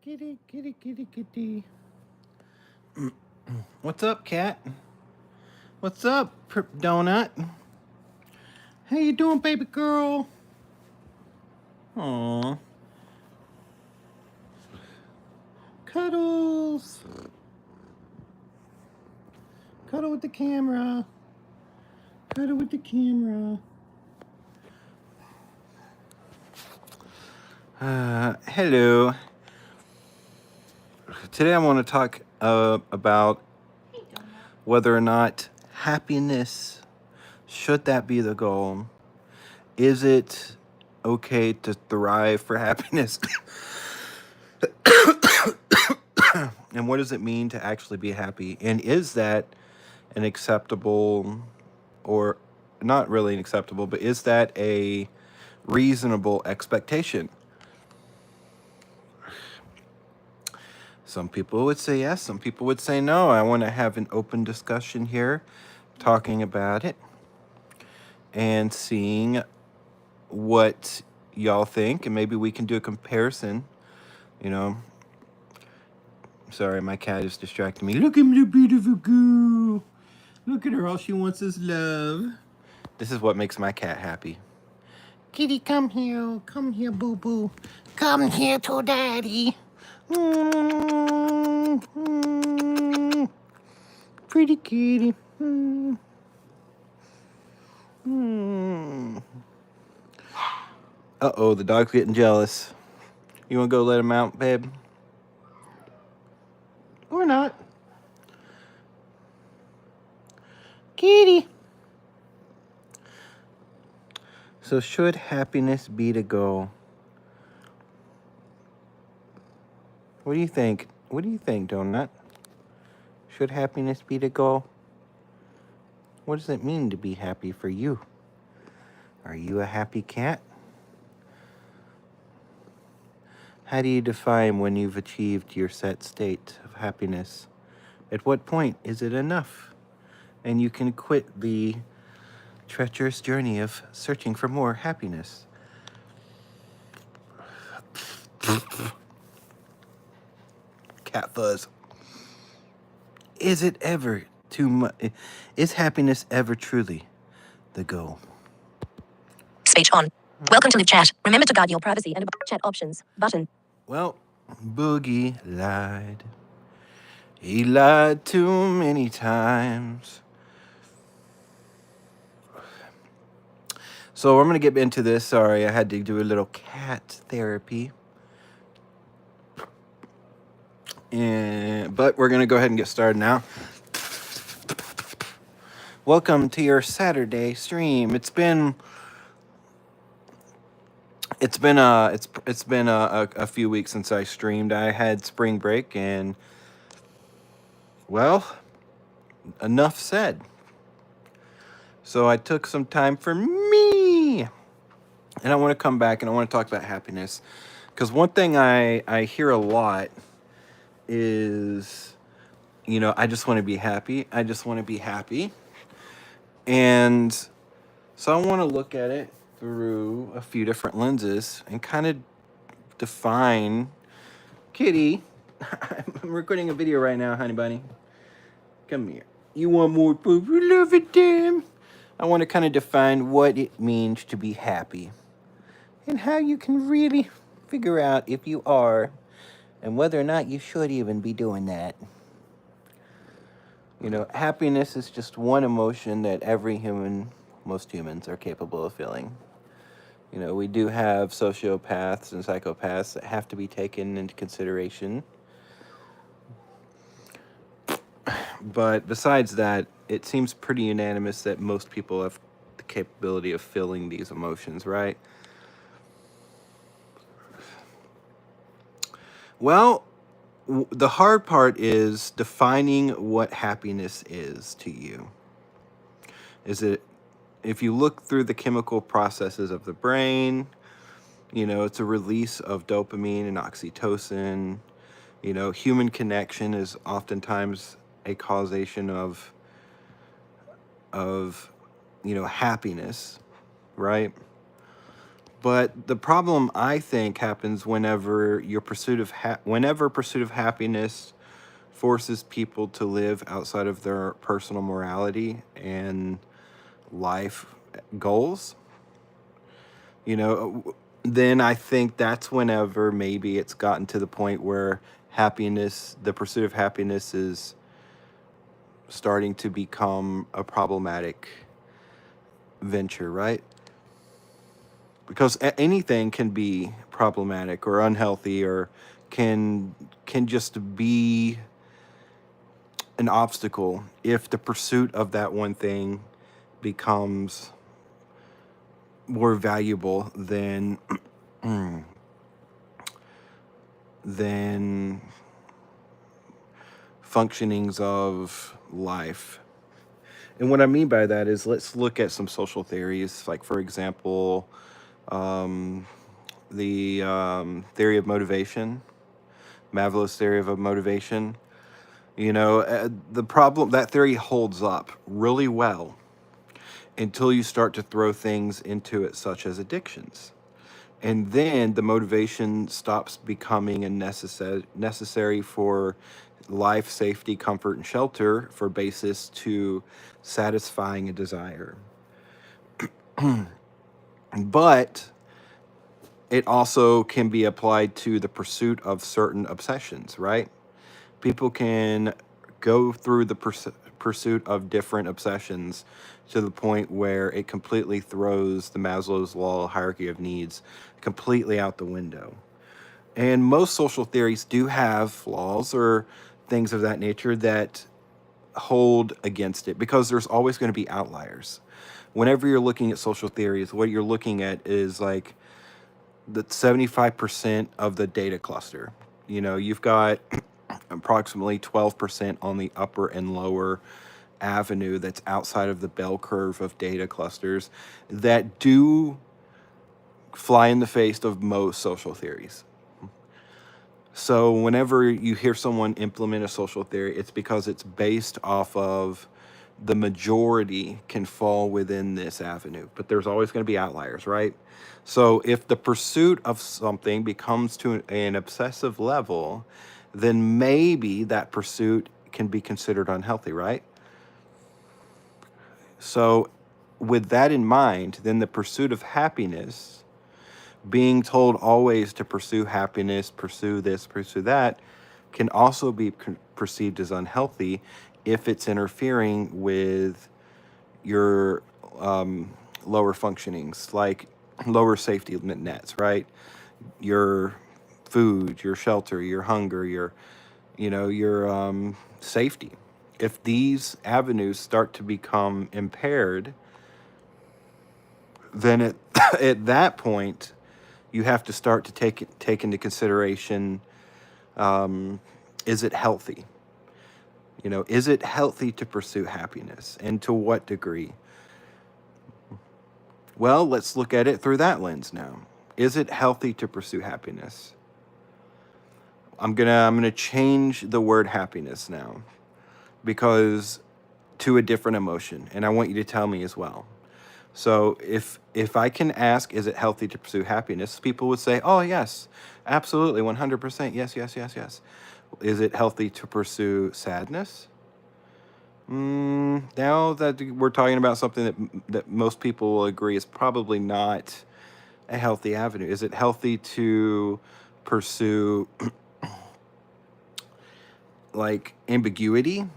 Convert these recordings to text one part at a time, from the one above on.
Kitty, kitty, kitty, kitty. What's up, cat? What's up, donut? How you doing, baby girl? Aww. Cuddles. Cuddle with the camera. Cuddle with the camera. Hello. Today I want to talk about whether or not happiness, should that be the goal? Is it okay to thrive for happiness? And what does it mean to actually be happy? And is that an acceptable, or not really an acceptable, but is that a reasonable expectation? Some people would say yes, some people would say no. I want to have an open discussion here, talking about it and seeing what y'all think, and maybe we can do a comparison. You know, sorry, my cat is distracting me. Look at the beautiful girl. Look at her, all she wants is love. This is what makes my cat happy. Kitty, come here, boo boo. Come here to daddy. Pretty kitty. Uh-oh, the dog's getting jealous. You want to go let him out, babe? Or not. Kitty. So should happiness be the goal? What do you think? What do you think, Donut? Should happiness be the goal? What does it mean to be happy for you? Are you a happy cat? How do you define when you've achieved your set state of happiness? At what point is it enough? And you can quit the treacherous journey of searching for more happiness. Cat fuzz. Is it ever too much? Is happiness ever truly the goal? Speech on. Welcome to live chat. Remember to guard your privacy and chat options button. Well, Boogie lied. He lied too many times. So I'm going to get into this. Sorry, I had to do a little cat therapy. But we're going to go ahead and get started now. Welcome to your Saturday stream. It's been a few weeks since I streamed. I had spring break, and well, enough said. So I took some time for me, and I want to come back and I want to talk about happiness, because one thing I hear a lot is, you know, I just want to be happy. I just want to be happy. And so I want to look at it through a few different lenses and kind of define. Kitty, I'm recording a video right now, honey bunny. Come here. You want more poop? You love it, damn. I want to kind of define what it means to be happy and how you can really figure out if you are and whether or not you should even be doing that. You know, happiness is just one emotion that most humans are capable of feeling. You know, we do have sociopaths and psychopaths that have to be taken into consideration. But besides that, it seems pretty unanimous that most people have the capability of feeling these emotions, right? Well, the hard part is defining what happiness is to you. Is it, if you look through the chemical processes of the brain, you know, it's a release of dopamine and oxytocin. You know, human connection is oftentimes a causation of you know, happiness, right? But the problem I think happens whenever your pursuit of happiness forces people to live outside of their personal morality and life goals. You know, then I think that's whenever maybe it's gotten to the point where the pursuit of happiness is starting to become a problematic venture, right? Because anything can be problematic or unhealthy or can just be an obstacle if the pursuit of that one thing becomes more valuable than functionings of life. And what I mean by that is, let's look at some social theories, like, for example, the theory of motivation, Maslow's theory of motivation. The problem, that theory holds up really well until you start to throw things into it, such as addictions. And then the motivation stops becoming a necessary for life, safety, comfort, and shelter for basis to satisfying a desire. But it also can be applied to the pursuit of certain obsessions, right? People can go through the pursuit of different obsessions to the point where it completely throws the Maslow's law hierarchy of needs completely out the window. And most social theories do have flaws or things of that nature that hold against it, because there's always going to be outliers. Whenever you're looking at social theories, what you're looking at is like the 75% of the data cluster. You've got approximately 12% on the upper and lower avenue that's outside of the bell curve of data clusters that do fly in the face of most social theories. So whenever you hear someone implement a social theory, it's because it's based off of the majority can fall within this avenue, but there's always going to be outliers, right? So if the pursuit of something becomes to an obsessive level, then maybe that pursuit can be considered unhealthy, right? So with that in mind, then the pursuit of happiness, being told always to pursue happiness, pursue this, pursue that, can also be perceived as unhealthy if it's interfering with your lower functionings, like lower safety nets, right? Your food, your shelter, your hunger, your safety. If these avenues start to become impaired, then at that point, you have to start to take into consideration, is it healthy? Is it healthy to pursue happiness, and to what degree? Well, let's look at it through that lens now. Is it healthy to pursue happiness? I'm gonna change the word happiness now, because to a different emotion, and I want you to tell me as well. So if I can ask, is it healthy to pursue happiness? People would say, oh yes, absolutely, 100%, yes, yes, yes, yes. Is it healthy to pursue sadness? Now that we're talking about something that most people will agree is probably not a healthy avenue. Is it healthy to pursue like ambiguity?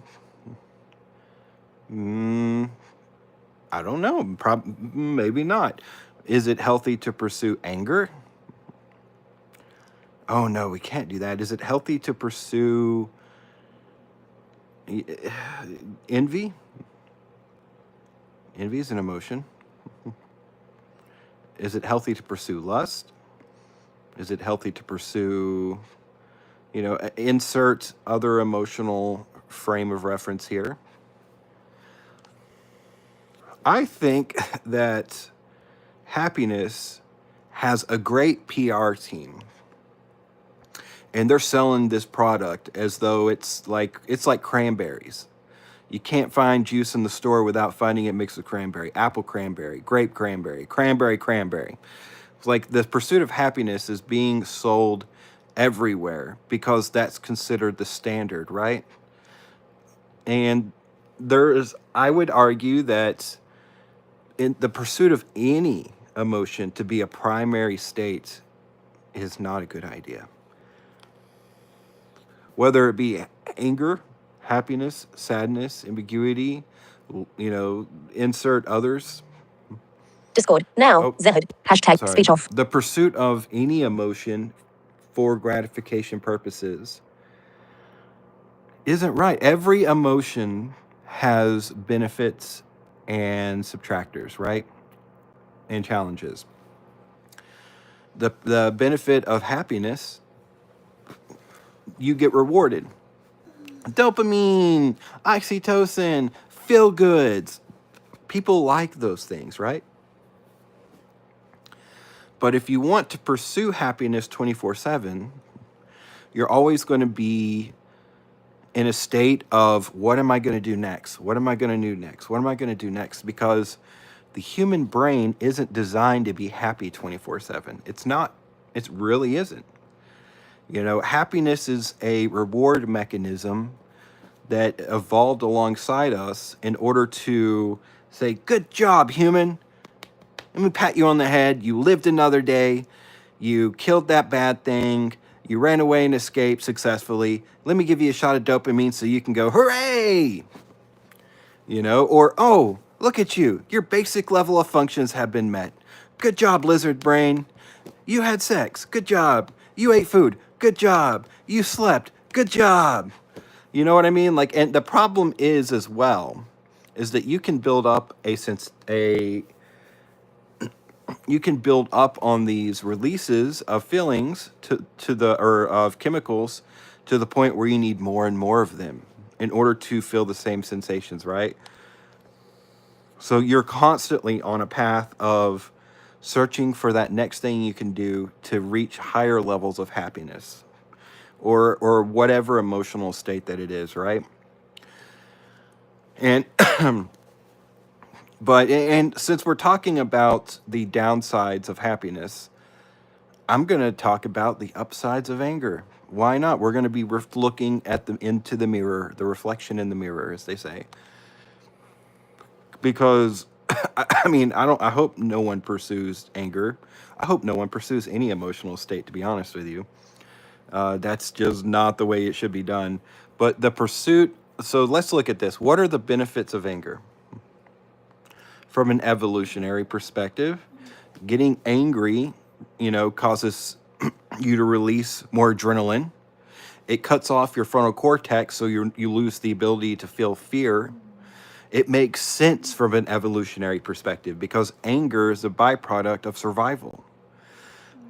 I don't know. Maybe not. Is it healthy to pursue anger? Oh no, we can't do that. Is it healthy to pursue envy? Envy is an emotion. Is it healthy to pursue lust? Is it healthy to pursue, insert other emotional frame of reference here? I think that happiness has a great PR team, and they're selling this product as though it's like cranberries. You can't find juice in the store without finding it mixed with cranberry, apple cranberry, grape cranberry, cranberry cranberry. It's like the pursuit of happiness is being sold everywhere because that's considered the standard, right? And I would argue that in the pursuit of any emotion to be a primary state is not a good idea. Whether it be anger, happiness, sadness, ambiguity, insert others. Discord. Now. Oh, Zed. Hashtag sorry. speech off. The pursuit of any emotion for gratification purposes isn't right. Every emotion has benefits and subtractors, right? And challenges. The benefit of happiness, you get rewarded. Dopamine, oxytocin, feel goods. People like those things, right? But if you want to pursue happiness 24/7, you're always going to be in a state of, what am I going to do next? What am I going to do next? What am I going to do next? Because the human brain isn't designed to be happy 24/7. It's not. It really isn't. Happiness is a reward mechanism that evolved alongside us in order to say, good job, human. Let me pat you on the head. You lived another day. You killed that bad thing. You ran away and escaped successfully. Let me give you a shot of dopamine so you can go, hooray! Or, oh, look at you. Your basic level of functions have been met. Good job, lizard brain. You had sex. Good job. You ate food. Good job. You slept. Good job. You know what I mean? And the problem is as well, is that you can build up you can build up on these releases of feelings or of chemicals to the point where you need more and more of them in order to feel the same sensations, right? So you're constantly on a path of searching for that next thing you can do to reach higher levels of happiness or whatever emotional state that it is, right? And and since we're talking about the downsides of happiness, I'm going to talk about the upsides of anger. Why not? We're going to be looking at into the mirror, the reflection in the mirror, as they say. Because I hope no one pursues anger. I hope no one pursues any emotional state, to be honest with you. That's just not the way it should be done. But the pursuit, so let's look at this. What are the benefits of anger? From an evolutionary perspective, getting angry, causes you to release more adrenaline. It cuts off your frontal cortex, so you lose the ability to feel fear. It makes sense from an evolutionary perspective because anger is a byproduct of survival.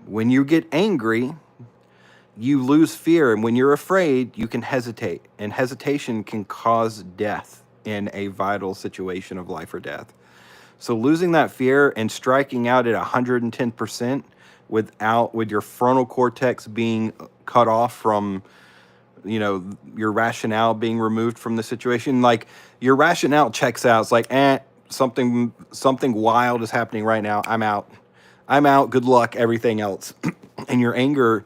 When you get angry, you lose fear, and when you're afraid, you can hesitate, and hesitation can cause death in a vital situation of life or death. So losing that fear and striking out at 110% with your frontal cortex being cut off from, your rationale being removed from the situation, like your rationale checks out. It's like, something wild is happening right now. I'm out. Good luck. Everything else. And your anger,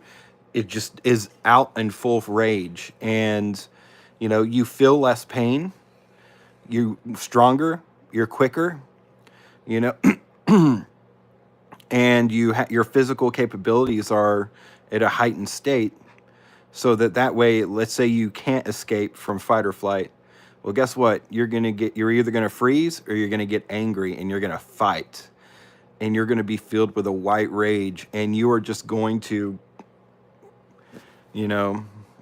it just is out in full rage, and you feel less pain. You're stronger. You're quicker. And your physical capabilities are at a heightened state, so that way, let's say you can't escape from fight or flight. Well, guess what? You're either going to freeze or you're going to get angry, and you're going to fight, and you're going to be filled with a white rage, and you are just going to, you're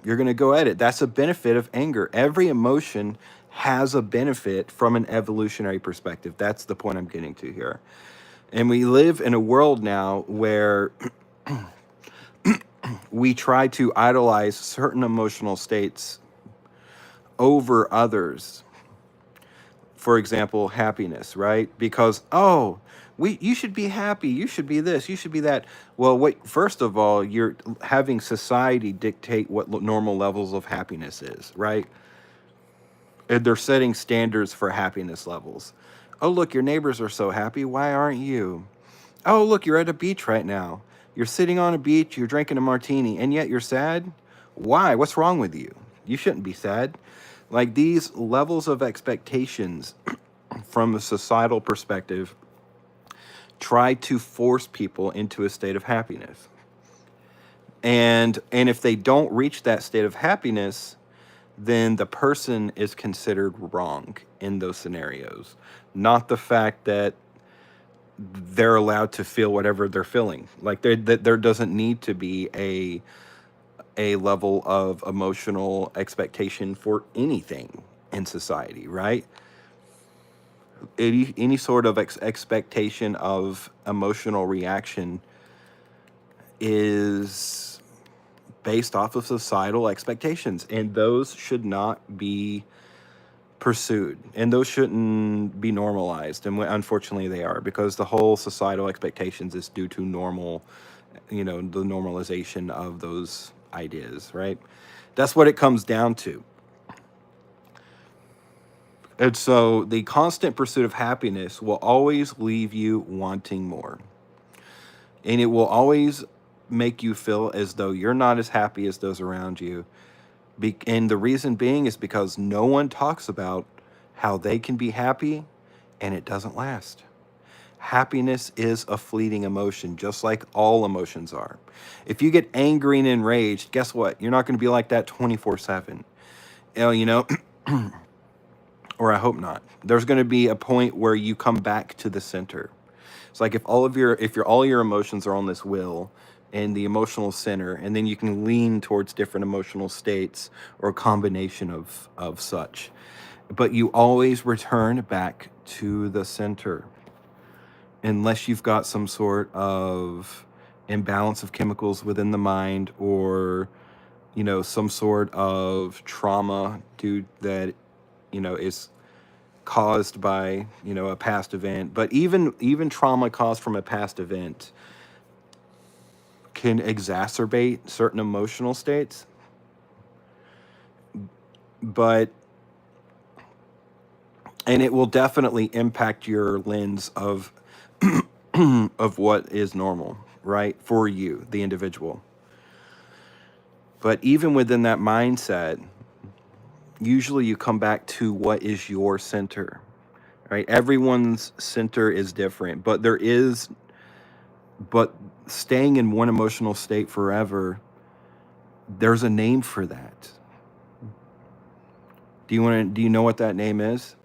going to go at it. That's a benefit of anger. Every emotion has a benefit from an evolutionary perspective. That's the point I'm getting to here. And we live in a world now where we try to idolize certain emotional states over others. For example, happiness, right? Because, you should be happy. You should be this. You should be that. Well, wait, first of all, you're having society dictate what normal levels of happiness is, right? And they're setting standards for happiness levels. Oh, look, your neighbors are so happy. Why aren't you? Oh, look, you're at a beach right now. You're sitting on a beach, you're drinking a martini, and yet you're sad? Why? What's wrong with you? You shouldn't be sad. Like these levels of expectations from a societal perspective try to force people into a state of happiness. And if they don't reach that state of happiness, then the person is considered wrong in those scenarios, not the fact that they're allowed to feel whatever they're feeling. Like there doesn't need to be a level of emotional expectation for anything in society, right? Any sort of expectation of emotional reaction is based off of societal expectations, and those should not be pursued, and those shouldn't be normalized, and unfortunately they are, because the whole societal expectations is due to the normalization of those ideas, right? That's what it comes down to. And so the constant pursuit of happiness will always leave you wanting more, and it will always make you feel as though you're not as happy as those around you. And the reason being is because no one talks about how they can be happy and it doesn't last. Happiness is a fleeting emotion, just like all emotions are. If you get angry and enraged, guess what? You're not going to be like that 24/7. You know, or I hope not. There's going to be a point where you come back to the center. It's like if all your emotions are on this wheel and the emotional center, and then you can lean towards different emotional states or a combination of such. But you always return back to the center unless you've got some sort of imbalance of chemicals within the mind, or some sort of trauma due that is caused by a past event. But even trauma caused from a past event can exacerbate certain emotional states, but and it will definitely impact your lens of of what is normal, right, for you, the individual. But even within that mindset, usually you come back to what is your center, right? Everyone's center is different, but staying in one emotional state forever, there's a name for that. Do you know what that name is?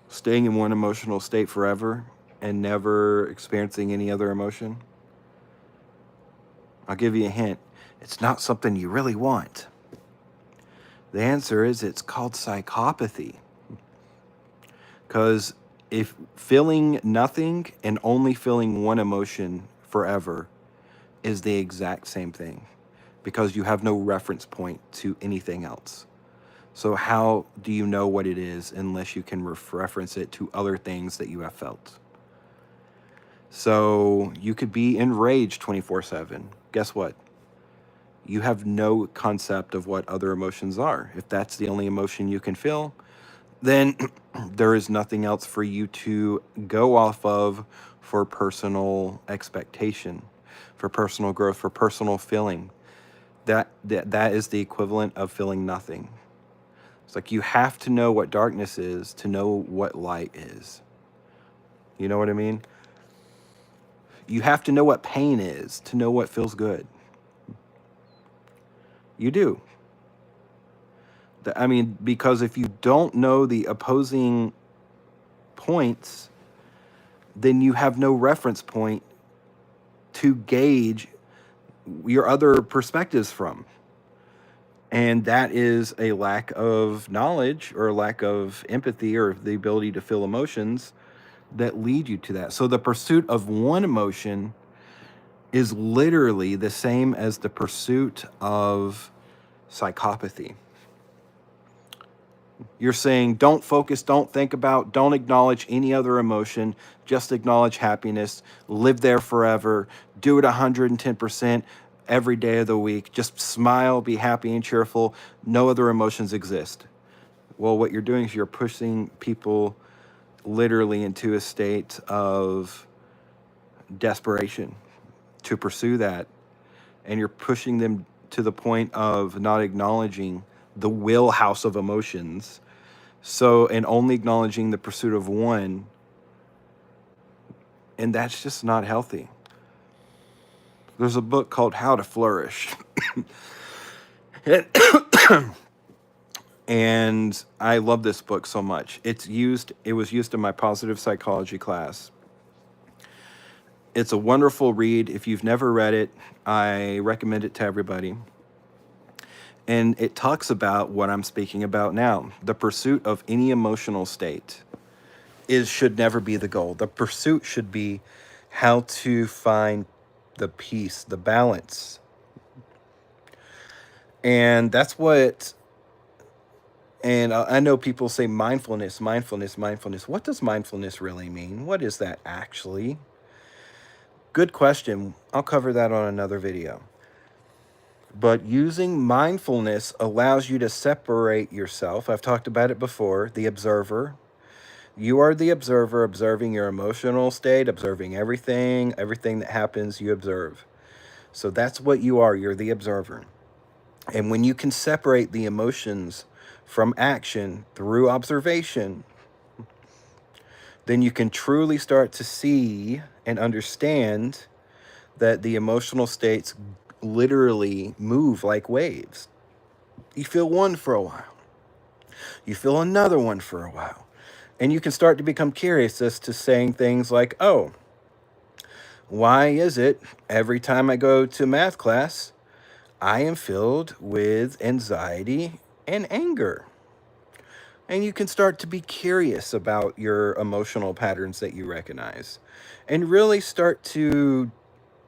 Staying in one emotional state forever and never experiencing any other emotion? I'll give you a hint. It's not something you really want. The answer is it's called psychopathy. Because if feeling nothing and only feeling one emotion forever is the exact same thing, because you have no reference point to anything else. So how do you know what it is unless you can reference it to other things that you have felt? So you could be enraged 24/7. Guess what? You have no concept of what other emotions are. If that's the only emotion you can feel, then there is nothing else for you to go off of for personal expectation, for personal growth, for personal feeling. That is the equivalent of feeling nothing. It's like you have to know what darkness is to know what light is. You know what I mean? You have to know what pain is to know what feels good. You do. I mean, because if you don't know the opposing points, then you have no reference point to gauge your other perspectives from. And that is a lack of knowledge or a lack of empathy or the ability to feel emotions that lead you to that. So the pursuit of one emotion is literally the same as the pursuit of psychopathy. You're saying don't focus, don't think about, don't acknowledge any other emotion, just acknowledge happiness, live there forever, do it 110% every day of the week, just smile, be happy and cheerful, no other emotions exist. Well, what you're doing is you're pushing people literally into a state of desperation to pursue that, and you're pushing them to the point of not acknowledging the wheelhouse of emotions, so and only acknowledging the pursuit of one, and that's just not healthy. There's a book called How to Flourish. And I love this book so much. It was used in my positive psychology class. It's a wonderful read. If you've never read it, I recommend it to everybody. And it talks about what I'm speaking about now. The pursuit of any emotional state should never be the goal. The pursuit should be how to find the peace, the balance. And that's what, and I know people say mindfulness, mindfulness, mindfulness. What does mindfulness really mean? What is that actually? Good question. I'll cover that on another video. But using mindfulness allows you to separate yourself. I've talked about it before, the observer. You are the observer, observing your emotional state, observing everything that happens, you observe. So that's what you are. You're the observer. And when you can separate the emotions from action through observation, then you can truly start to see and understand that the emotional states literally move like waves. You feel one for a while, you feel another one for a while, and you can start to become curious as to saying things like, oh, why is it every time I go to math class, I am filled with anxiety and anger? And you can start to be curious about your emotional patterns that you recognize and really start to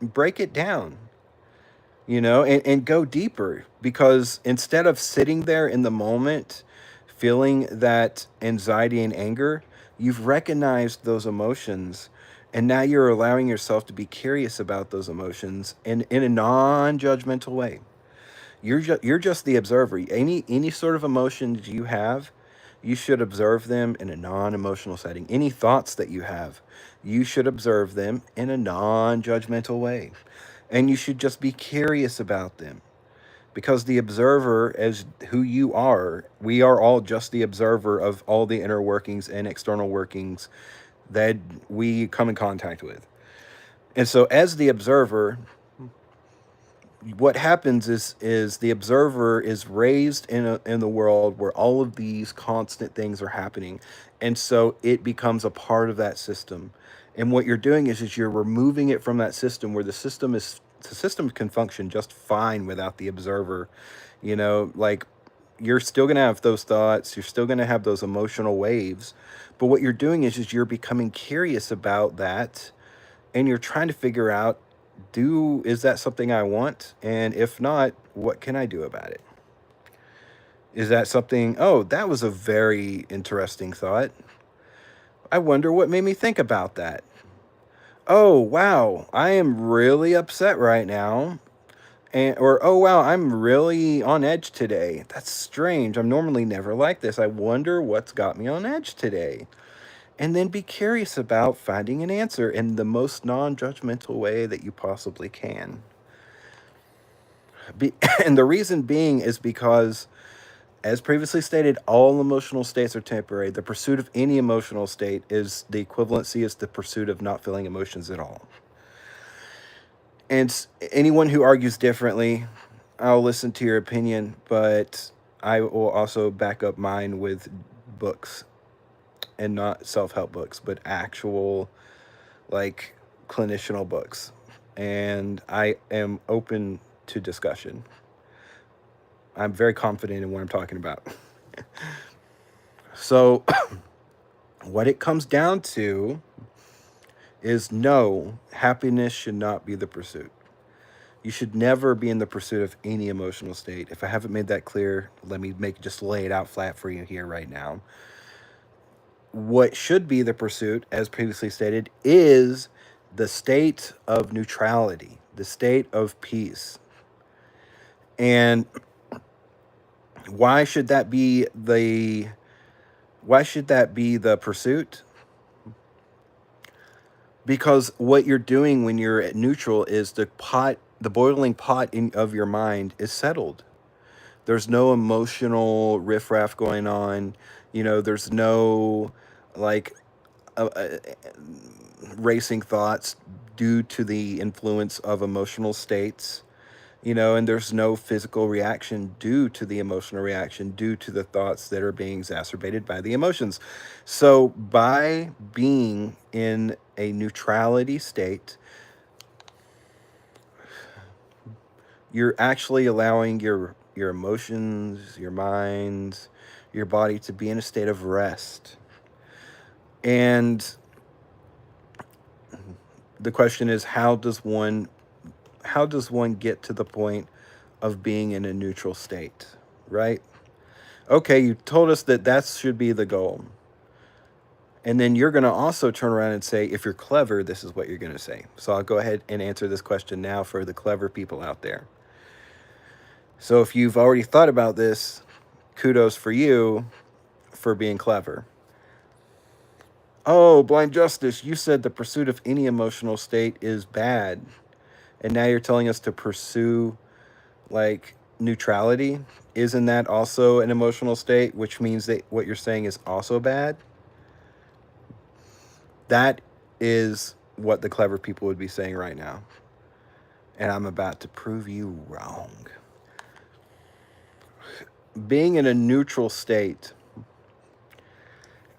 break it down, and go deeper, because instead of sitting there in the moment feeling that anxiety and anger, you've recognized those emotions, and now you're allowing yourself to be curious about those emotions in a non-judgmental way. You're just the observer. Any sort of emotions you have, you should observe them in a non-emotional setting. Any thoughts that you have, you should observe them in a non-judgmental way. And you should just be curious about them. Because the observer, as who you are, we are all just the observer of all the inner workings and external workings that we come in contact with. And so as the observer, what happens is the observer is raised in the world where all of these constant things are happening, and so it becomes a part of that system. And what you're doing is you're removing it from that system, where the system can function just fine without the observer. Like, you're still going to have those thoughts, you're still going to have those emotional waves, but what you're doing is you're becoming curious about that, and you're trying to figure out, is that something I want? And if not, what can I do about it? Is that something, oh, that was a very interesting thought. I wonder what made me think about that. Oh, wow, I am really upset right now. Or, oh, wow, I'm really on edge today. That's strange. I'm normally never like this. I wonder what's got me on edge today. And then be curious about finding an answer in the most non-judgmental way that you possibly can. And the reason being is because, as previously stated, all emotional states are temporary. The pursuit of any emotional state is the equivalency is the pursuit of not feeling emotions at all. And anyone who argues differently, I'll listen to your opinion, but I will also back up mine with books, and not self-help books, but actual, like, clinicianal books. And I am open to discussion. I'm very confident in what I'm talking about. So what it comes down to is, no, happiness should not be the pursuit. You should never be in the pursuit of any emotional state. If I haven't made that clear, let me just lay it out flat for you here right now. What should be the pursuit, as previously stated, is the state of neutrality, the state of peace. And why should that be the pursuit? Because what you're doing when you're at neutral is the boiling pot of your mind is settled. There's no emotional riffraff going on. There's no like uh, uh, racing thoughts due to the influence of emotional states. And there's no physical reaction due to the emotional reaction, due to the thoughts that are being exacerbated by the emotions. So, by being in a neutrality state, you're actually allowing your emotions, your minds, your body to be in a state of rest. And the question is, how does one get to the point of being in a neutral state, right? Okay, you told us that should be the goal. And then you're going to also turn around and say, if you're clever, this is what you're going to say. So I'll go ahead and answer this question now for the clever people out there. So if you've already thought about this, kudos for you for being clever. Oh, Blind Justice, you said the pursuit of any emotional state is bad. And now you're telling us to pursue like neutrality. Isn't that also an emotional state, which means that what you're saying is also bad? That is what the clever people would be saying right now. And I'm about to prove you wrong. Being in a neutral state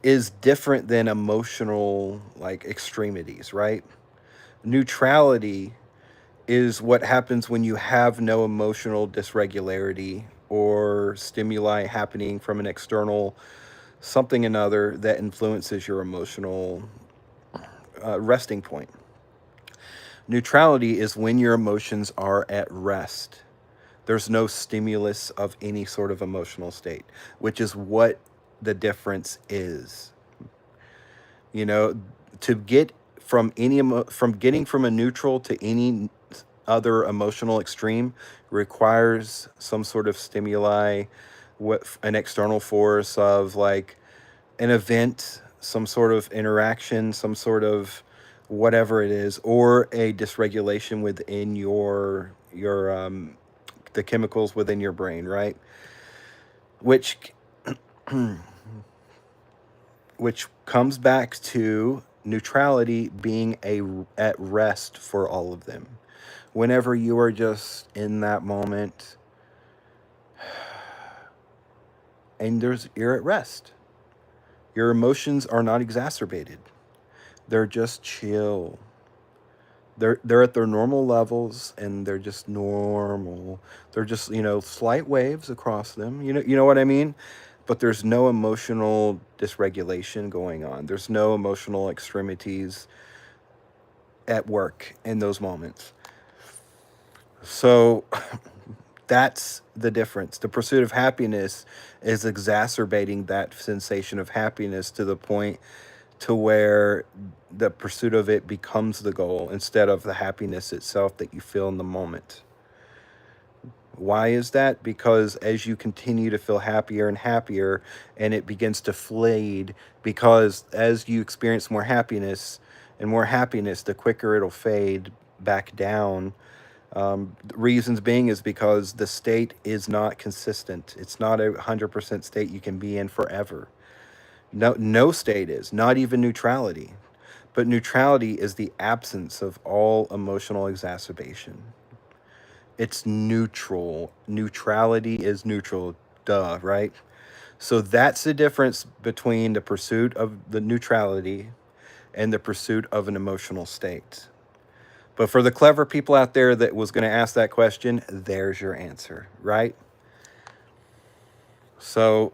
is different than emotional like extremities, right? Neutrality is what happens when you have no emotional dysregularity or stimuli happening from an external something another that influences your emotional resting point. Neutrality is when your emotions are at rest. There's no stimulus of any sort of emotional state, which is what the difference is. You know, to get from getting from a neutral to any other emotional extreme requires some sort of stimuli, what an external force of like an event, some sort of interaction, some sort of whatever it is, or a dysregulation within your the chemicals within your brain, right? Which which comes back to neutrality being at rest for all of them. Whenever you are just in that moment and you're at rest. Your emotions are not exacerbated. They're just chill. They're at their normal levels and they're just normal. They're just, slight waves across them. You know what I mean? But there's no emotional dysregulation going on. There's no emotional extremities at work in those moments. So that's the difference. The pursuit of happiness is exacerbating that sensation of happiness to the point to where the pursuit of it becomes the goal instead of the happiness itself that you feel in the moment. Why is that? Because as you continue to feel happier and happier, and it begins to fade, because as you experience more happiness and more happiness, the quicker it'll fade back down. Reasons being is because the state is not consistent. It's not 100% state you can be in forever. No state is, not even neutrality. But neutrality is the absence of all emotional exacerbation. It's neutral. Neutrality is neutral. Duh, right? So that's the difference between the pursuit of the neutrality and the pursuit of an emotional state. But for the clever people out there that was going to ask that question, there's your answer, right? So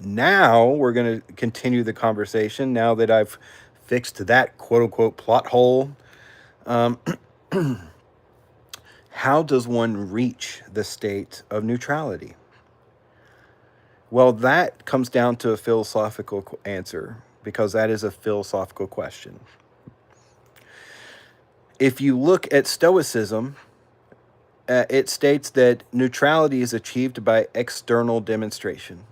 now we're going to continue the conversation now that I've fixed that quote unquote plot hole. How does one reach the state of neutrality? Well, that comes down to a philosophical answer because that is a philosophical question. If you look at Stoicism, it states that neutrality is achieved by external demonstration.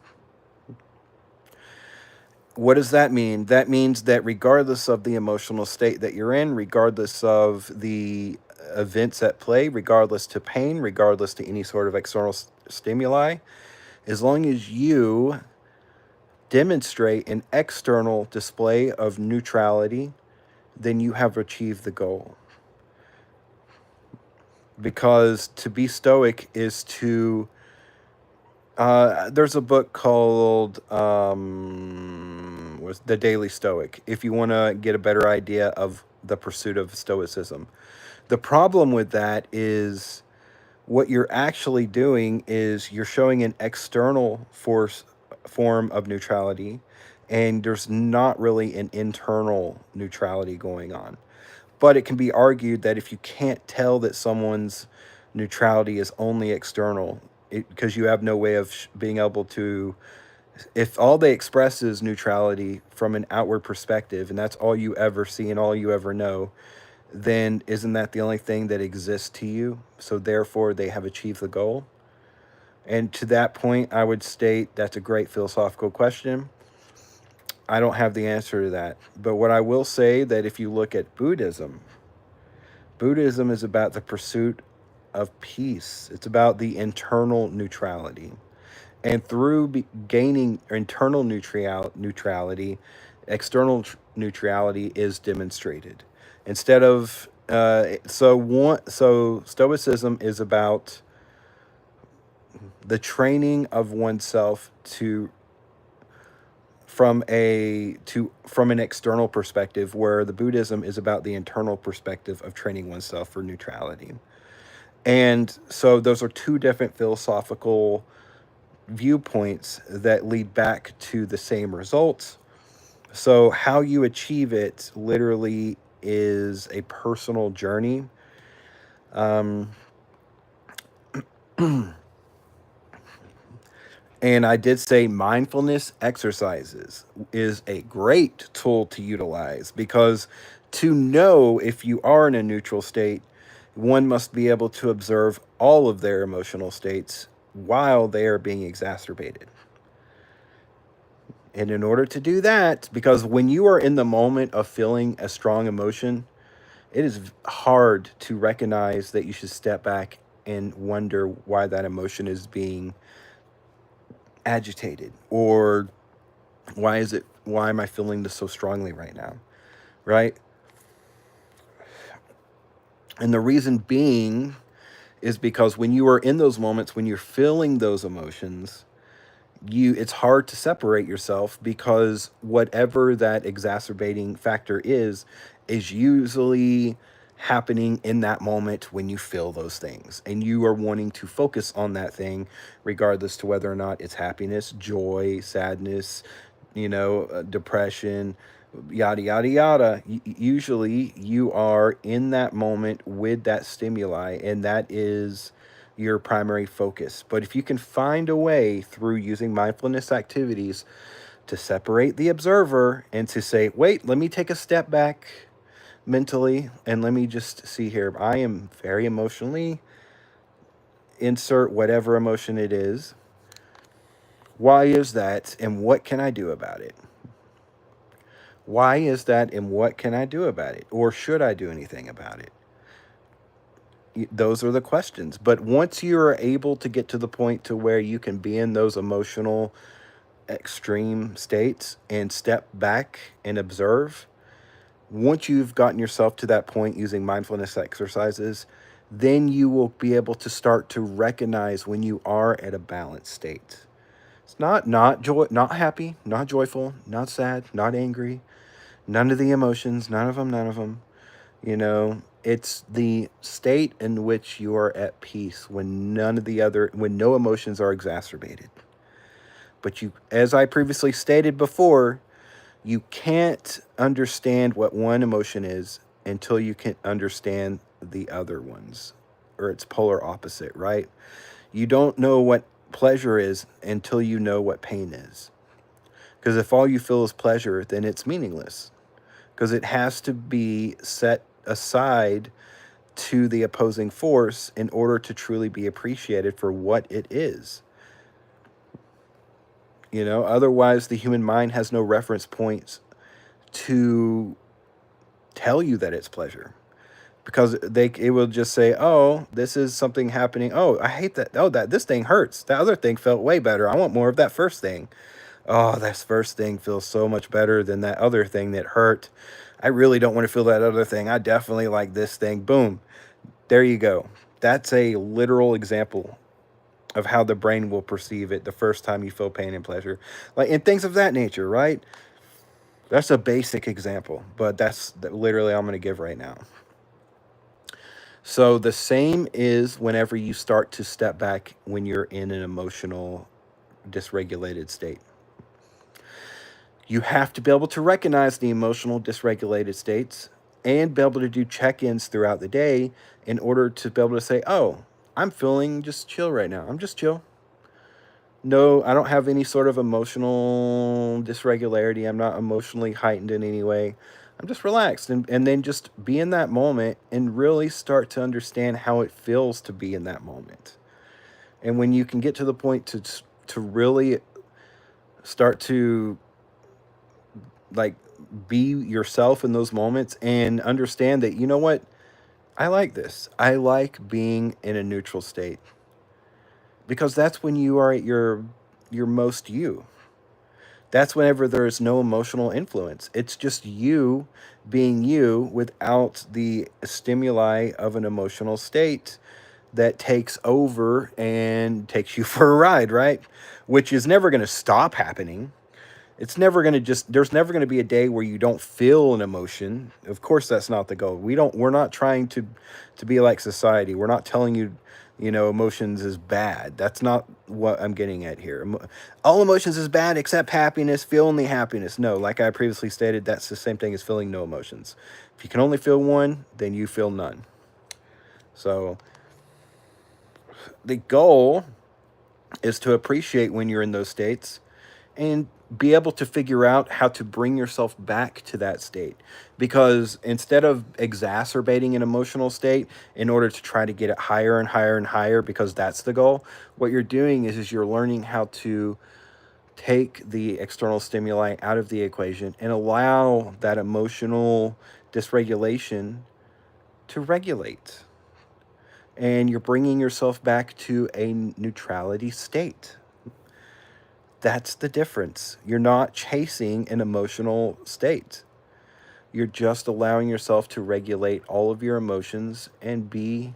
What does that mean? That means that regardless of the emotional state that you're in, regardless of the events at play, regardless to pain, regardless to any sort of external stimuli, as long as you demonstrate an external display of neutrality, then you have achieved the goal. Because to be stoic is to there's a book called was The Daily Stoic, if you want to get a better idea of the pursuit of stoicism. The problem with that is what you're actually doing is you're showing an external form of neutrality, and there's not really an internal neutrality going on. But it can be argued that if you can't tell that someone's neutrality is only external, because you have no way of being able to, if all they express is neutrality from an outward perspective, and that's all you ever see and all you ever know, then isn't that the only thing that exists to you? So therefore, they have achieved the goal. And to that point, I would state that's a great philosophical question. I don't have the answer to that. But what I will say that if you look at Buddhism, Buddhism is about the pursuit of peace. It's about the internal neutrality. And through gaining internal neutrality, external neutrality is demonstrated. Instead of so Stoicism is about the training of oneself to from an external perspective, where the Buddhism is about the internal perspective of training oneself for neutrality. And so those are two different philosophical viewpoints that lead back to the same results. So how you achieve it literally is a personal journey. Um, and I did say mindfulness exercises is a great tool to utilize, because to know if you are in a neutral state, one must be able to observe all of their emotional states while they are being exacerbated. And in order to do that, because when you are in the moment of feeling a strong emotion, it is hard to recognize that you should step back and wonder why that emotion is being agitated, or why am I feeling this so strongly right now, right? And the reason being is because when you are in those moments, when you're feeling those emotions, it's hard to separate yourself, because whatever that exacerbating factor is usually happening in that moment when you feel those things, and you are wanting to focus on that thing regardless to whether or not it's happiness, joy, sadness, depression, yada yada yada. Usually you are in that moment with that stimuli, and that is your primary focus. But if you can find a way through using mindfulness activities to separate the observer and to say, wait, let me take a step back mentally and let me just see here. I am very emotionally, insert whatever emotion it is. Why is that, and what can I do about it? Why is that, and what can I do about it? Or should I do anything about it? Those are the questions. But once you're able to get to the point to where you can be in those emotional extreme states and step back and observe, once you've gotten yourself to that point using mindfulness exercises, then you will be able to start to recognize when you are at a balanced state. It's not joy, not happy, not joyful, not sad, not angry, none of the emotions, none of them. It's the state in which you are at peace when when no emotions are exacerbated. But as I previously stated before, you can't understand what one emotion is until you can understand the other ones, or its polar opposite, right? You don't know what pleasure is until you know what pain is. Because if all you feel is pleasure, then it's meaningless. Because it has to be set aside to the opposing force in order to truly be appreciated for what it is. You know, otherwise the human mind has no reference points to tell you that it's pleasure, because it will just say, oh, this is something happening. Oh, I hate that. Oh, that this thing hurts. That other thing felt way better. I want more of that first thing. Oh, this first thing feels so much better than that other thing that hurt. I really don't want to feel that other thing. I definitely like this thing. Boom. There you go. That's a literal example of how the brain will perceive it the first time you feel pain and pleasure. Like, and things of that nature, right? That's a basic example, but that's literally I'm going to give right now. So the same is whenever you start to step back when you're in an emotional dysregulated state. You have to be able to recognize the emotional dysregulated states and be able to do check-ins throughout the day in order to be able to say, oh, I'm feeling just chill right now. I'm just chill. No, I don't have any sort of emotional dysregularity. I'm not emotionally heightened in any way. I'm just relaxed, and then just be in that moment and really start to understand how it feels to be in that moment. And when you can get to the point to really start to like be yourself in those moments and understand that, you know what, I like this. I like being in a neutral state, because that's when you are at your most you. That's whenever there's no emotional influence. It's just you being you without the stimuli of an emotional state that takes over and takes you for a ride, right? Which is never going to stop happening. It's never going to just, there's never going to be a day where you don't feel an emotion. Of course, that's not the goal. We're not trying to be like society. We're not telling you, you know, emotions is bad. That's not what I'm getting at here. All emotions is bad except happiness. Feel only happiness. No, like I previously stated, that's the same thing as feeling no emotions. If you can only feel one, then you feel none. So the goal is to appreciate when you're in those states and be able to figure out how to bring yourself back to that state. Because instead of exacerbating an emotional state in order to try to get it higher and higher and higher, because that's the goal, what you're doing is you're learning how to take the external stimuli out of the equation and allow that emotional dysregulation to regulate. And you're bringing yourself back to a neutrality state. That's the difference. You're not chasing an emotional state. You're just allowing yourself to regulate all of your emotions and be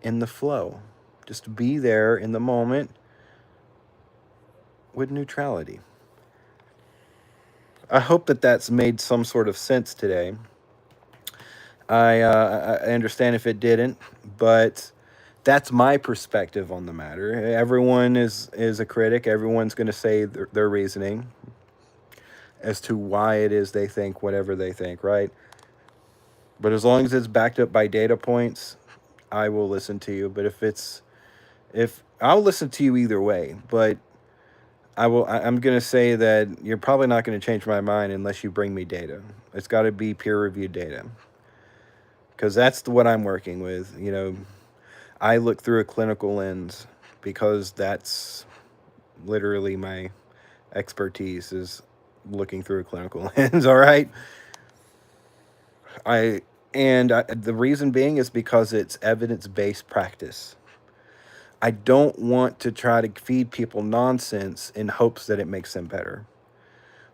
in the flow. Just be there in the moment with neutrality. I hope that that's made some sort of sense today. I understand if it didn't, but that's my perspective on the matter. Everyone is a critic. Everyone's going to say their reasoning as to why it is they think whatever they think, right? But as long as it's backed up by data points, I will listen to you. But if I'll listen to you either way, but I'm going to say that you're probably not going to change my mind unless you bring me data. It's got to be peer reviewed data, because that's what I'm working with. You know, I look through a clinical lens because that's literally my expertise, is looking through a clinical lens. All right. The reason being is because it's evidence-based practice. I don't want to try to feed people nonsense in hopes that it makes them better.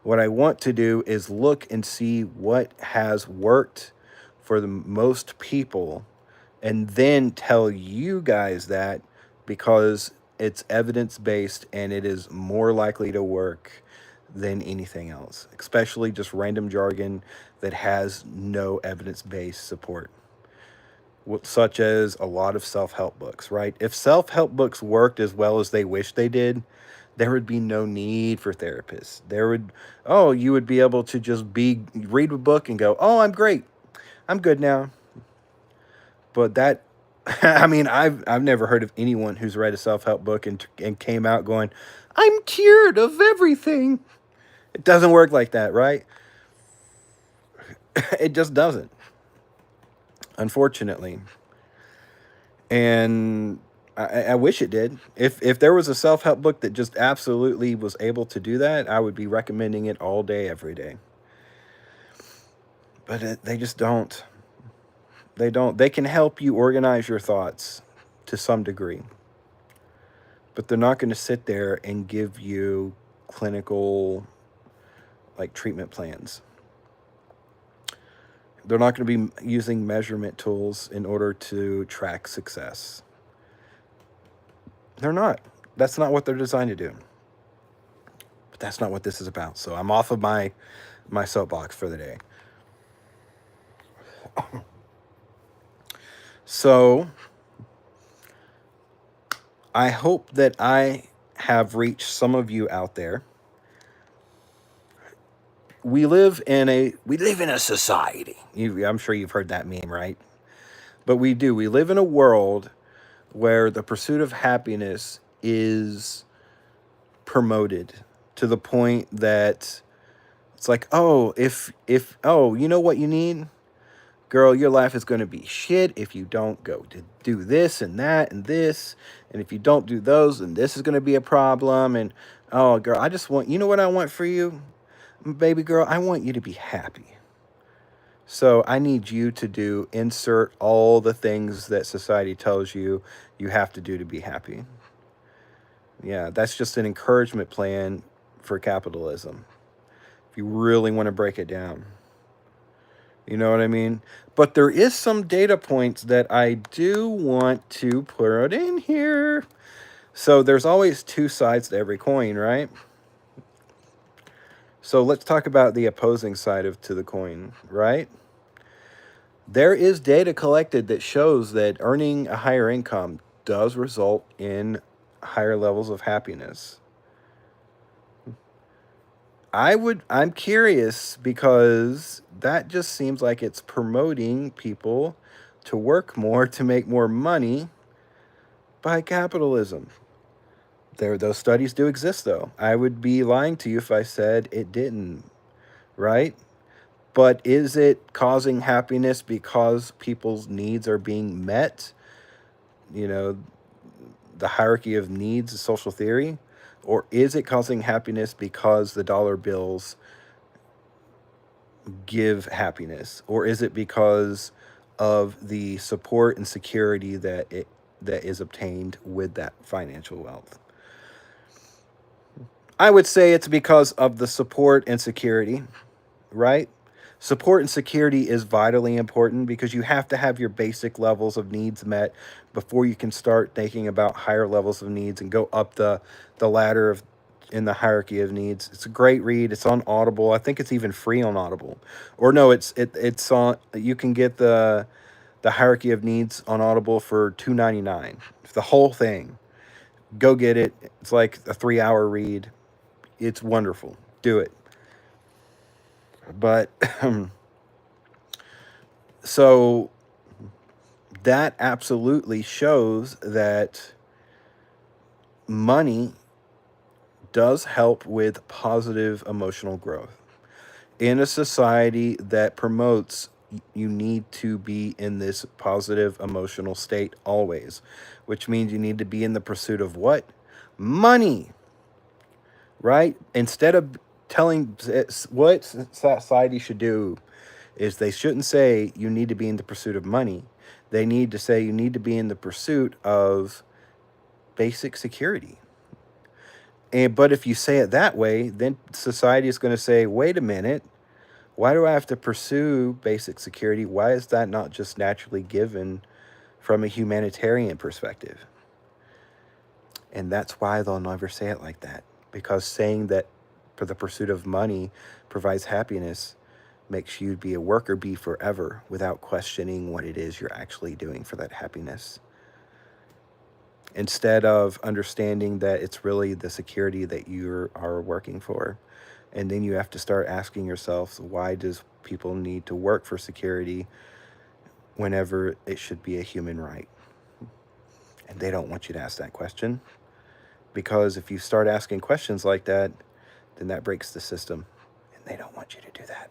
What I want to do is look and see what has worked for the most people, and then tell you guys that, because it's evidence-based and it is more likely to work than anything else, especially just random jargon that has no evidence-based support, such as a lot of self-help books, right? If self-help books worked as well as they wish they did, there would be no need for therapists. You would be able to just read a book and go, oh, I'm great. I'm good now. But that, I mean, I've never heard of anyone who's read a self-help book and came out going, I'm cured of everything. It doesn't work like that, right? It just doesn't, unfortunately. And I wish it did. If there was a self-help book that just absolutely was able to do that, I would be recommending it all day, every day. But they just don't. They don't. They can help you organize your thoughts to some degree, but they're not going to sit there and give you clinical, like, treatment plans. They're not going to be using measurement tools in order to track success. They're not. That's not what they're designed to do. But that's not what this is about. So I'm off of my soapbox for the day. So I hope that I have reached some of you out there. We live in a society. I'm sure you've heard that meme, right? But we do. We live in a world where the pursuit of happiness is promoted to the point that it's like, oh, if oh, you know what you need? Girl, your life is going to be shit if you don't go to do this and that and this. And if you don't do those, then this is going to be a problem. And oh, girl, I just want, you know what I want for you? Baby girl, I want you to be happy. So I need you to insert all the things that society tells you you have to do to be happy. Yeah, that's just an encouragement plan for capitalism, if you really want to break it down. You know what I mean? But there is some data points that I do want to put in here. So there's always two sides to every coin, right? So let's talk about the opposing side to the coin, right? There is data collected that shows that earning a higher income does result in higher levels of happiness. I'm curious because that just seems like it's promoting people to work more to make more money by capitalism. Those studies do exist, though. I would be lying to you if I said it didn't, right? But is it causing happiness because people's needs are being met? You know, the hierarchy of needs is social theory. Or is it causing happiness because the dollar bills give happiness? Or is it because of the support and security that is obtained with that financial wealth? I would say it's because of the support and security, right? Support and security is vitally important because you have to have your basic levels of needs met before you can start thinking about higher levels of needs and go up the ladder of in the hierarchy of needs. It's a great read. It's on Audible. I think it's even free on Audible. Or no, it's on, you can get the hierarchy of needs on Audible for $2.99. The whole thing. Go get it. It's like a 3-hour read. It's wonderful. Do it. But so that absolutely shows that money does help with positive emotional growth. In a society that promotes you need to be in this positive emotional state always, which means you need to be in the pursuit of what? Money, right? Instead of telling what society should do is they shouldn't say you need to be in the pursuit of money. They need to say you need to be in the pursuit of basic security. But if you say it that way, then society is going to say, wait a minute, why do I have to pursue basic security? Why is that not just naturally given from a humanitarian perspective? And that's why they'll never say it like that. Because saying that for the pursuit of money provides happiness makes you be a worker bee forever without questioning what it is you're actually doing for that happiness. Instead of understanding that it's really the security that you are working for. And then you have to start asking yourself, why does people need to work for security whenever it should be a human right? And they don't want you to ask that question. Because if you start asking questions like that, then that breaks the system. And they don't want you to do that.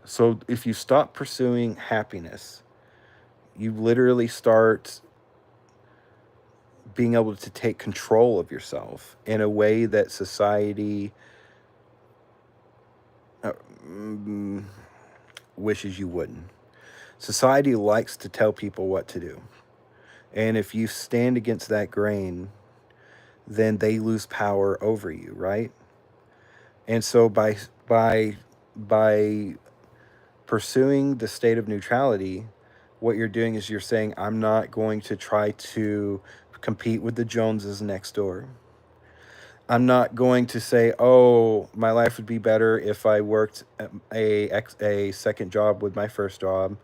So if you stop pursuing happiness, you literally start being able to take control of yourself in a way that society uh, mm, wishes you wouldn't. Society likes to tell people what to do. And if you stand against that grain, then they lose power over you, right? And so by pursuing the state of neutrality, what you're doing is you're saying, I'm not going to try to compete with the Joneses next door. I'm not going to say, oh, my life would be better if I worked a second job with my first job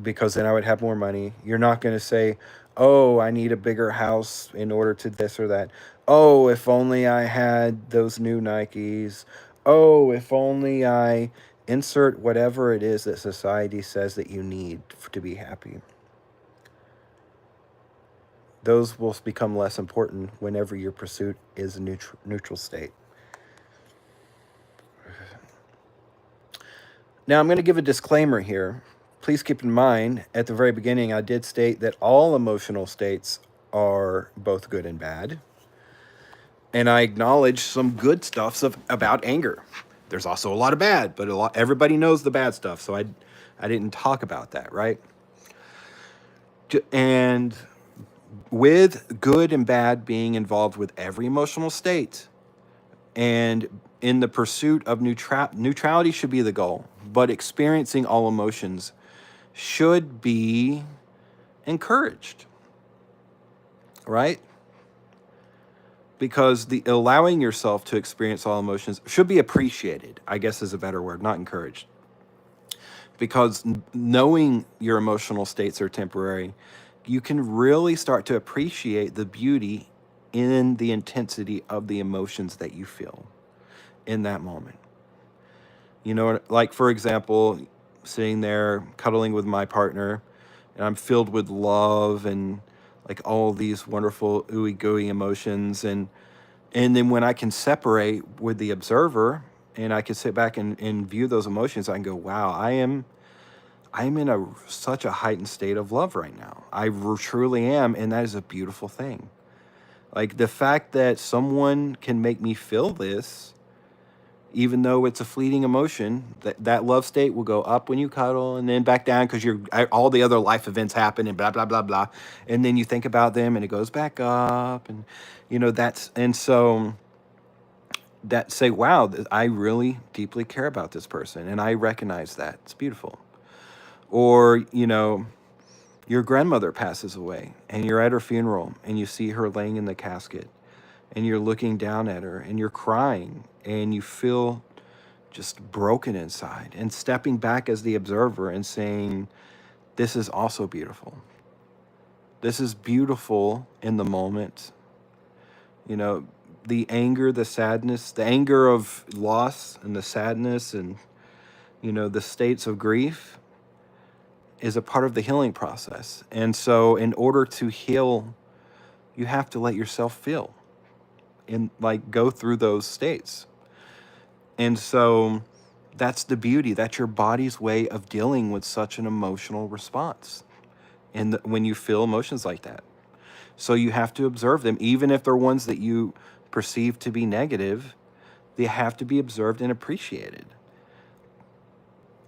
because then I would have more money. You're not going to say, oh, I need a bigger house in order to this or that. Oh, if only I had those new Nikes. Oh, if only I insert whatever it is that society says that you need to be happy. Those will become less important whenever your pursuit is a neutral state. Now, I'm going to give a disclaimer here. Please keep in mind, at the very beginning, I did state that all emotional states are both good and bad. And I acknowledge some good stuff about anger. There's also a lot of bad, but everybody knows the bad stuff, so I didn't talk about that, right? And with good and bad being involved with every emotional state, and in the pursuit of neutrality should be the goal, but experiencing all emotions should be encouraged, right? Because the allowing yourself to experience all emotions should be appreciated, I guess is a better word, not encouraged. Because knowing your emotional states are temporary, you can really start to appreciate the beauty in the intensity of the emotions that you feel in that moment. You know, like for example, sitting there cuddling with my partner, and I'm filled with love and like all these wonderful ooey gooey emotions, and then when I can separate with the observer and I can sit back and view those emotions, I can go, wow, I'm in such a heightened state of love right now. I truly am, and that is a beautiful thing. Like the fact that someone can make me feel this, even though it's a fleeting emotion, that love state will go up when you cuddle and then back down because all the other life events happen and blah blah blah blah, and then you think about them and it goes back up, and so that say, wow, I really deeply care about this person and I recognize that. It's beautiful. Or, your grandmother passes away and you're at her funeral and you see her laying in the casket and you're looking down at her and you're crying and you feel just broken inside, and stepping back as the observer and saying, this is also beautiful. This is beautiful in the moment. The anger, the sadness, the anger of loss and the sadness and, the states of grief is a part of the healing process. And so in order to heal, you have to let yourself feel and like go through those states. And so that's the beauty. That's your body's way of dealing with such an emotional response. And when you feel emotions like that. So you have to observe them, even if they're ones that you perceive to be negative, they have to be observed and appreciated.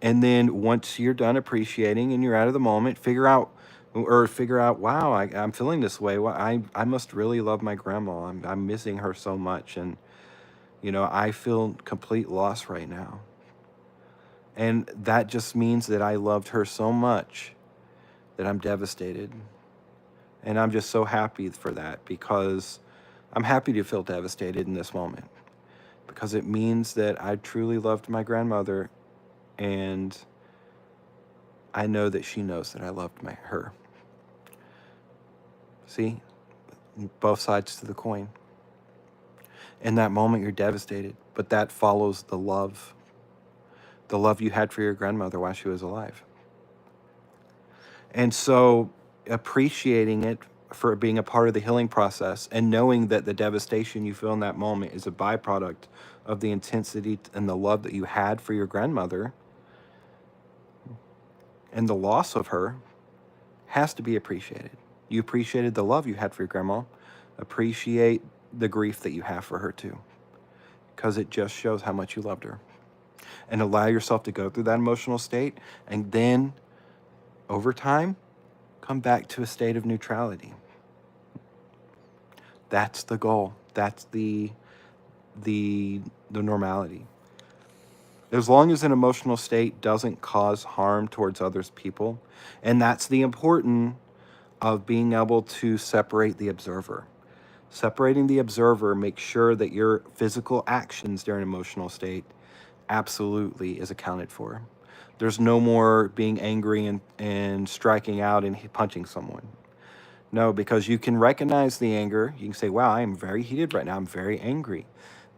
And then once you're done appreciating and you're out of the moment, figure out, wow, I'm feeling this way. Well, I must really love my grandma. I'm missing her so much. And, I feel complete loss right now. And that just means that I loved her so much that I'm devastated. And I'm just so happy for that, because I'm happy to feel devastated in this moment, because it means that I truly loved my grandmother, and I know that she knows that I loved her. See? Both sides to the coin. In that moment, you're devastated, but that follows the love you had for your grandmother while she was alive. And so appreciating it for being a part of the healing process, and knowing that the devastation you feel in that moment is a byproduct of the intensity and the love that you had for your grandmother, and the loss of her has to be appreciated. You appreciated the love you had for your grandma, Appreciate the grief that you have for her too, because it just shows how much you loved her. And allow yourself to go through that emotional state, and then over time, come back to a state of neutrality. That's the goal. That's the normality. As long as an emotional state doesn't cause harm towards others people, and that's the important of being able to separate the observer. Separating the observer makes sure that your physical actions during an emotional state absolutely is accounted for. There's no more being angry and striking out and punching someone. No, because you can recognize the anger. You can say, wow, I am very heated right now. I'm very angry.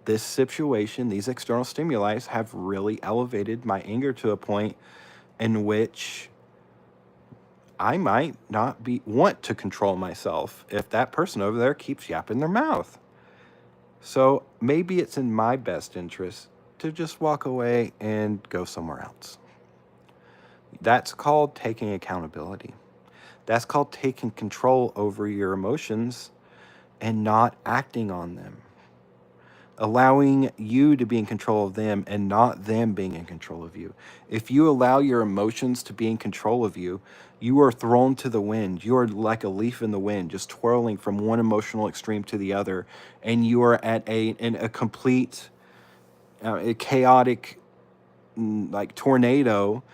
This situation, these external stimuli have really elevated my anger to a point in which I might not want to control myself if that person over there keeps yapping their mouth. So maybe it's in my best interest to just walk away and go somewhere else. That's called taking accountability. That's called taking control over your emotions and not acting on them. Allowing you to be in control of them and not them being in control of you. If you allow your emotions to be in control of you, you are thrown to the wind. You are like a leaf in the wind, just twirling from one emotional extreme to the other, and you are in a complete, a chaotic, like tornado,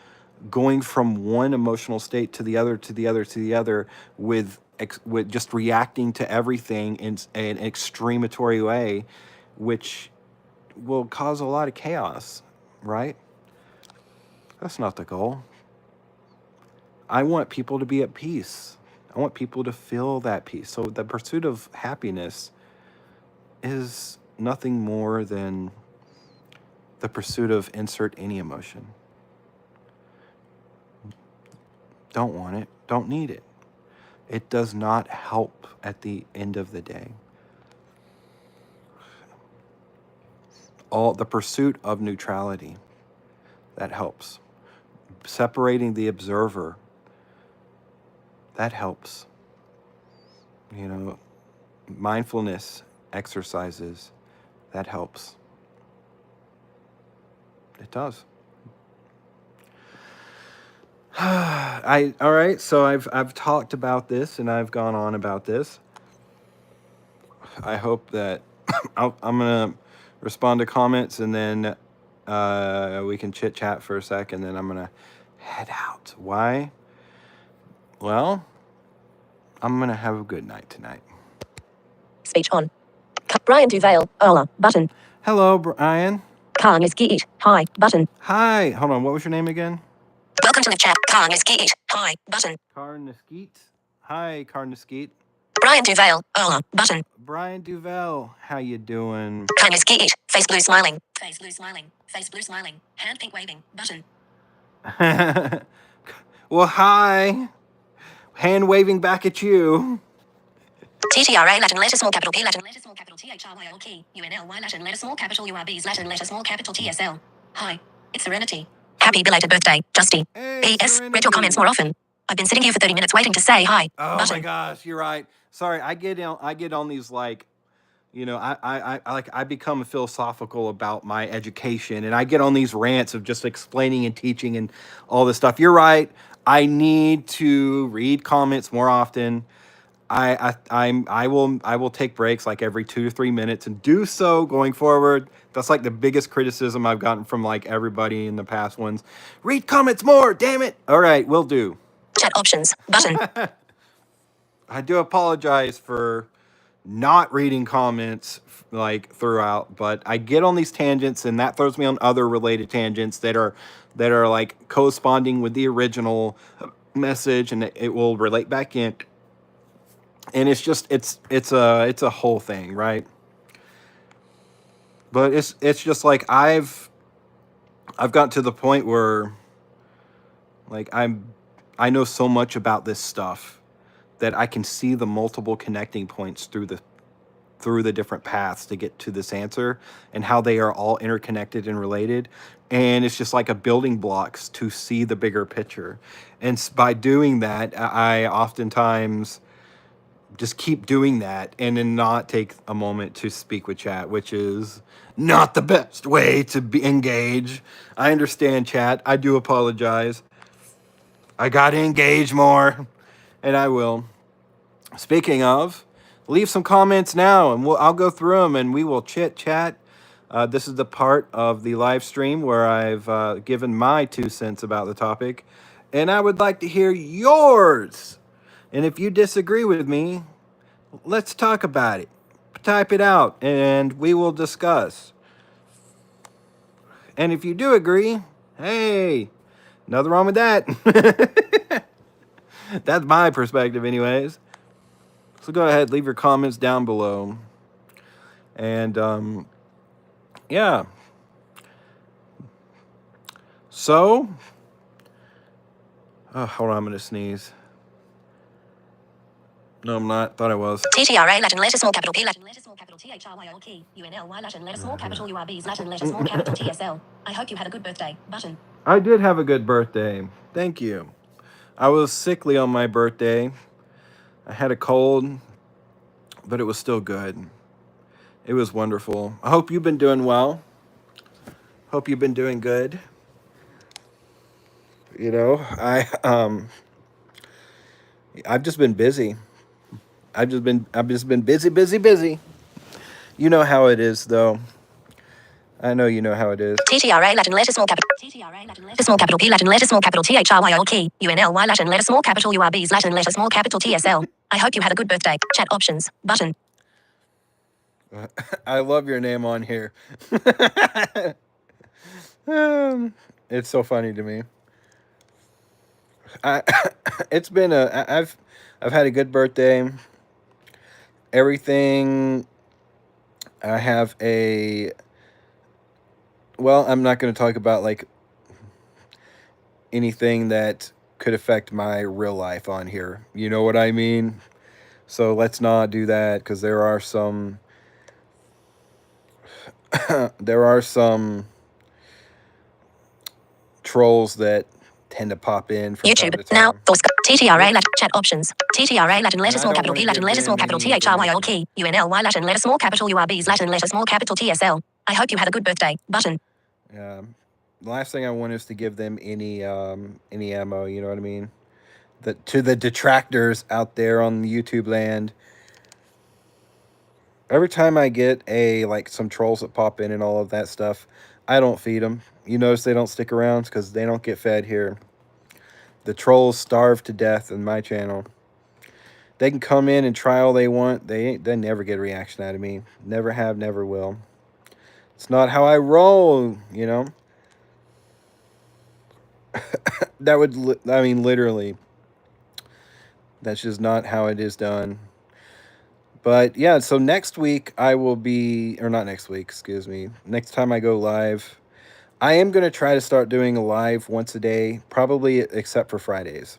going from one emotional state to the other, to the other, to the other, with just reacting to everything in an extrematory way, which will cause a lot of chaos, right? That's not the goal. I want people to be at peace. I want people to feel that peace. So the pursuit of happiness is nothing more than the pursuit of insert any emotion. Don't want it, don't need it. It does not help at the end of the day. The pursuit of neutrality, that helps. Separating the observer, that helps. Mindfulness exercises, that helps. It does. All right, so I've talked about this and I've gone on about this. I hope that I'm gonna respond to comments, and then we can chit chat for a sec, and then I'm gonna head out. Why? Well, I'm gonna have a good night tonight. Speech on. Brian Duval. Hola. Button. Hello, Brian. Kang is Geet. Hi. Button. Hi. Hold on. What was your name again? Welcome to the chat. Kang is Geet. Hi. Button. Karnaskeet. Hi, Karnaskeet. Brian Duval. Hola. Button. Brian Duval. How you doing? Kang is Geet. Face blue smiling. Face blue smiling. Face blue smiling. Hand pink waving. Button. Well, hi. Hand waving back at you. TTRA Latin letter small capital P Latin letter small capital THRYL key UNLY Latin letter small capital URBs Latin letter small capital TSL. Hi, it's Serenity. Happy belated birthday, Justy. Hey, P.S. Serenity. Read your comments more often. I've been sitting here for 30 minutes waiting to say hi. Oh Button. my gosh, you're right. Sorry, I get on these, like, I become philosophical about my education, and I get on these rants of just explaining and teaching and all this stuff. You're right. I need to read comments more often. I will take breaks like every 2 to 3 minutes and do so going forward. That's like the biggest criticism I've gotten from like everybody in the past ones. Read comments more, damn it. All right, will do. Chat options. Button. I do apologize for not reading comments like throughout, but I get on these tangents, and that throws me on other related tangents that are like corresponding with the original message, and it will relate back in. And it's just it's a whole thing, right? But it's just like I've gotten to the point where like I know so much about this stuff that I can see the multiple connecting points through the different paths to get to this answer, and how they are all interconnected and related. And it's just like a building blocks to see the bigger picture. And by doing that, I oftentimes just keep doing that and then not take a moment to speak with chat, which is not the best way to engage. I understand, chat. I do apologize. I gotta engage more, and I will. Speaking of, leave some comments now, and I'll go through them, and we will chit chat. This is the part of the live stream where I've given my 2 cents about the topic, and I would like to hear yours. And if you disagree with me, let's talk about it. Type it out, and we will discuss. And if you do agree, hey, nothing wrong with that. That's my perspective, anyways. So go ahead, leave your comments down below. And yeah. So, hold on, I'm gonna sneeze. No, I'm not. Thought I was. TTRA Latin letter small capital P Latin letter small capital THRYL key UNLY Latin letter small capital URBs Latin letter small capital TSL. I hope you had a good birthday. Button. I did have a good birthday. Thank you. I was sickly on my birthday. I had a cold, but it was still good. It was wonderful. I hope you've been doing well. Hope you've been doing good. You know, I've just been busy. I've just been busy. You know how it is, though. I know you know how it is. TTRA Latin letter small capital TTRA Latin letter small capital P Latin letter small capital THRYL key UNLY Latin letter small capital URBs Latin letter small capital TSL. I hope you had a good birthday. Chat options button. I love your name on here. It's so funny to me. It's been I've had a good birthday. Everything. I have a. Well, I'm not going to talk about like anything that could affect my real life on here. You know what I mean? So let's not do that, because there are some trolls that tend to pop in from time to YouTube time. now. TTRA Latin chat options. TTRA Latin letter And I small don't capital wanna P Latin give letter them small capital any THRYL information. key UNLY Latin letter small capital URBs Latin letter small capital TSL. I hope you had a good birthday. Button. The last thing I want is to give them any ammo. You know what I mean? To the detractors out there on the YouTube land. Every time I get some trolls that pop in and all of that stuff, I don't feed them. You notice they don't stick around because they don't get fed here. The trolls starve to death in my channel. They can come in and try all they want. They never get a reaction out of me. Never have, never will. It's not how I roll, you know. Literally. That's just not how it is done. But yeah, so next week I will be, or not next week, excuse me. Next time I go live, I am going to try to start doing a live once a day, probably except for Fridays.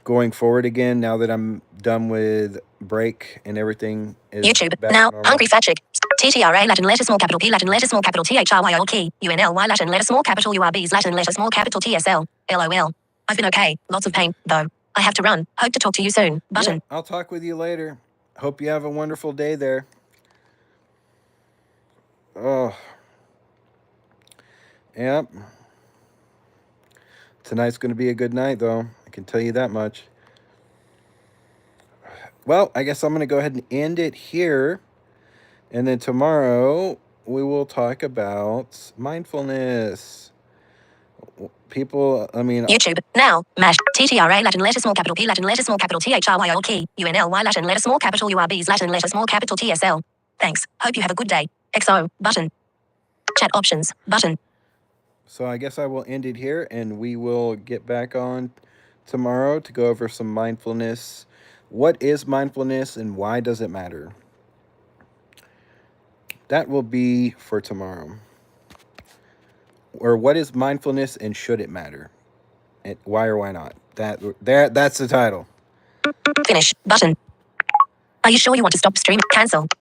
Going forward again, now that I'm done with break and everything is YouTube back now. to normal. Hungry Fat Chick. TTRA Latin letter small capital P Latin letter small capital THRYL key UNLY Latin letter small capital URBs Latin letter small capital TSL. LOL. I've been okay. Lots of pain though. I have to run. Hope to talk to you soon. Button. Yep, I'll talk with you later. Hope you have a wonderful day there. Oh. Yep. Tonight's going to be a good night, though. I can tell you that much. Well, I guess I'm going to go ahead and end it here. And then tomorrow, we will talk about mindfulness. People, YouTube now. Mash. TTRA Latin letter small capital P Latin letter small capital THRYL key UNLY Latin letter small capital URBs Latin letter small capital TSL. Thanks. Hope you have a good day. XO button. Chat options button. So I guess I will end it here, and we will get back on tomorrow to go over some mindfulness. What is mindfulness and why does it matter? That will be for tomorrow. Or what is mindfulness and should it matter? And why or why not? That's the title. Finish button. Are you sure you want to stop stream? Cancel.